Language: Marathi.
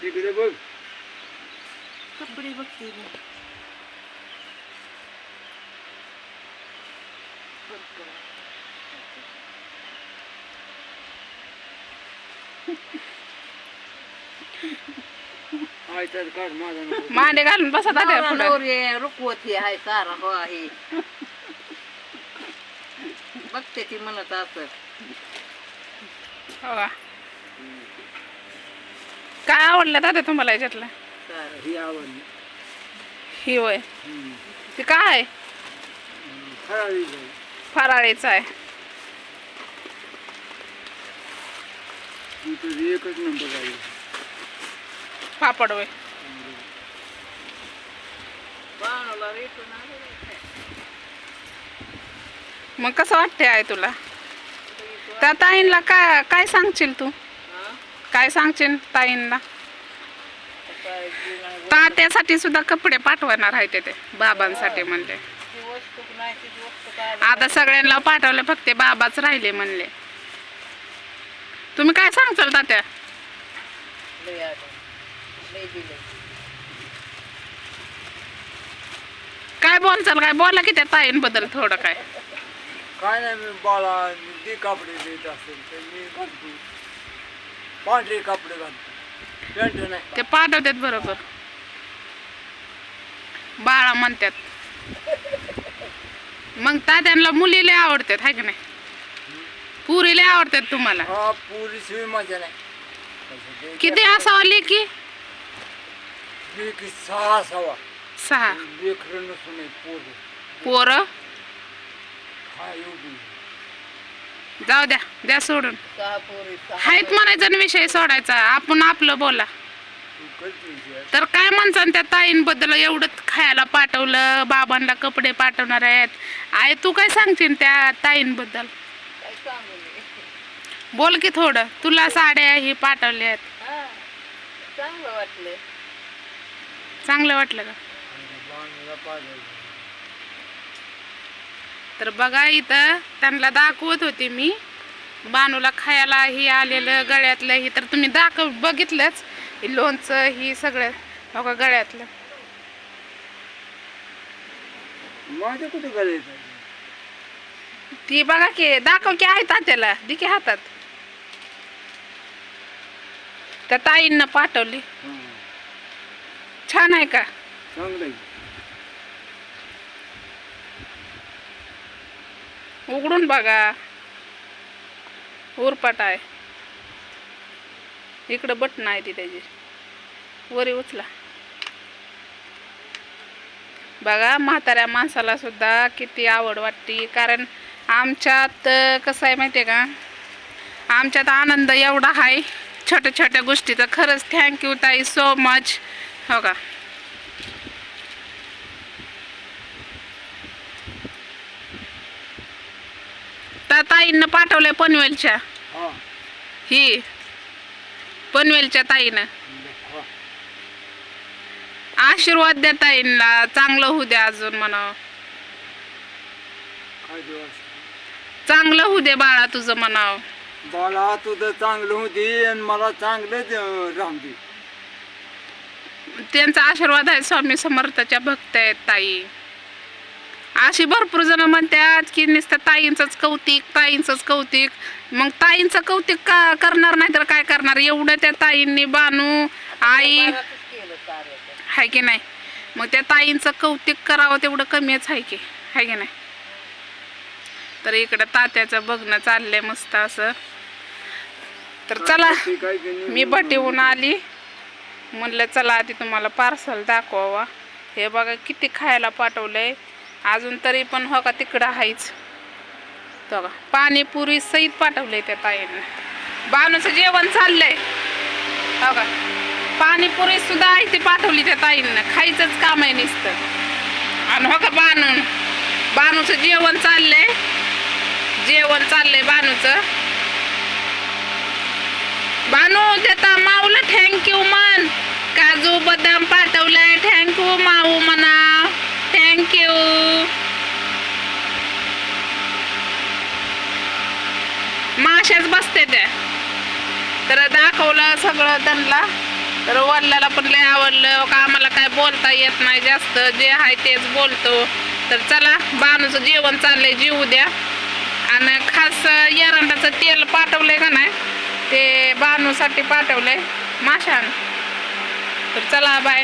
तिकडे बघ. कपडे बघते मी. आयतात काढ माझा नको. मांडे घालून बसा तात्या नवरा पुढं. नवरी रुकवती आहे सारा हो आहे. बघते ती म्हणत असं. हो का? काय आवडलं दादा तुम्हाला याच्यातलं? सारं. ही आवडली. ही होय. हम्म. ते काय फराळी जाईल. फराळीचं आहे. ती तुझी एकच नंबर आहे. पापड होय. बाणाला रेटून आलेलं आहे. मग कसं वाटते आहे तुला? त्या ताईंला काय काय सांगशील तू? हा? काय सांगशील ताईंना? काय जुना तात्यासाठी सुद्धा कपडे पाठवणार आहे ते बाबांसाठी म्हणले. ती वस्तू नाही ती वस्तू काय आता सगळ्यांना पाठवले, फक्त बाबाच राहिले म्हणले. तुम्ही काय सांगचाल तात्या? लय आलं. लय दिलं. काय बोलचाल? काय बोला की त्या ताईंबद्दल थोडं काय. काय नाही मी बाळा जे कपडे देत असेल तर मी घालतो. पांढरे कपडे घालतो. पॅन्ट नाही. ते पाठवतात बरोबर. बाळा म्हणतात. मग तात्यांना मुलीला आवडतात हाय की नाही? पुरीला आवडतात तुम्हाला? हा पुरी शिवाय मजा नाही. किती असावं लेकी? की 6 असावा. 6 लेकरं नसून आहे पोरं. पोरं. हा एवढी. जाऊ द्या, द्या सोडून. सहा पोरी सहा हायत म्हणायचा आणि विषय सोडायचा. आपण आपलं बोला. तू करते विचार. तर काय म्हणसान त्या ताईंबद्दल? एवढं खायला पाठवलं, बाबांना कपडे पाठवणार आहेत. आहे तू काय सांगशील त्या ताईंबद्दल? काय सांगू मी. बोल की थोडं. तुला साड्या ही पाठवल्या आहेत, हा चांगलं वाटलं. चांगलं वाटलं का? बाणाला पाठवलं. तर बघा इथं त्यांना दाखवत होते मी बानूला खायला ही आलेलं गळ्यातलं ही. तर तुम्ही बघितलंच लोणचं ही सगळं बघा गळ्यातलं. माझ्या कुठे घालायचं? ती बघा की, दाखव की आहे तात्याला. दे की हातात. त्या ताईंना पाठवली. हा छान आहे का? चांगलं आहे. उघडून बघा. उरपाट आहे. इकडं बटन आहे ती त्याची. वरी उचला. बघा म्हाताऱ्या माणसाला सुद्धा किती आवड वाटते. कारण आमच्यात कसं आहे माहिती आहे का, आमच्यात आनंद एवढा आहे छोट्या छोट्या गोष्टीचा. खरंच थँक्यू ताई सो मच. हो का? त्या ताईंना पाठवलंय पनवेलच्या. हा ही पनवेलच्या ताईनं. हा. आशीर्वाद द्या ताईंना, चांगलं होऊ द्या अजून म्हणावं. काय दिवस चांगलं होऊ दे बाळा तुझं म्हणावं. बाळा तुझं चांगलं होती आणि मला चांगलंच राहून दे. त्यांचा आशीर्वाद आहे. स्वामी समर्थाच्या भक्त आहेत ताई. अशी भरपूर जण म्हणतात की नुसतं ताईंचंच कौतिक, ताईंचंच कौतिक. मग ताईंचं कौतिक का करणार नाही तर काय करणार? एवढं त्या ताईंनी बानू आई बराचच केलं कार्याचं. आहे की नाही? मग त्या ताईंचं कौतिक करावं तेवढं कमीच आहे की, आहे की नाही? तर इकडं तात्याचं बघणं चाललंय मस्त असं. तर चला ते काय ते नाही. मी बटीहून आली. म्हणलं चला आधी तुम्हाला पार्सल दाखवावा. हे बघा किती खायला पाठवलंय. अजून तरी पण हो का तिकडं आहेच. बघा पाणीपुरी सहित पाठवलंय त्या ताईनं. बानूचं जेवण चाललंय. हो का? पाणीपुरी सुद्धा आहे ती पाठवली त्या ताईनं. खायचंच काम आहे नुसतं. आणि हो का बानूचं जेवण चाललंय. जेवण चाललंय बानूचं. बानू देता माऊला थँक्यू म्हण. काजू बदाम पाठवलंय. थँक्यू माऊ म्हणा. थँक्यू. माशाच बसते त्या. तर दाखवलं सगळं त्यांना. तर वडिलाला पण लय आवडलं का आम्हाला काय बोलता येत नाही जास्त जे आहे तेच बोलतो. तर चला बानूचं जेवण चाललंय जेवू द्या. आणि खास एरंडाचं तेल पाठवलंय का नाही ते बानूसाठी पाठवलंय माशान. तर चला बाय.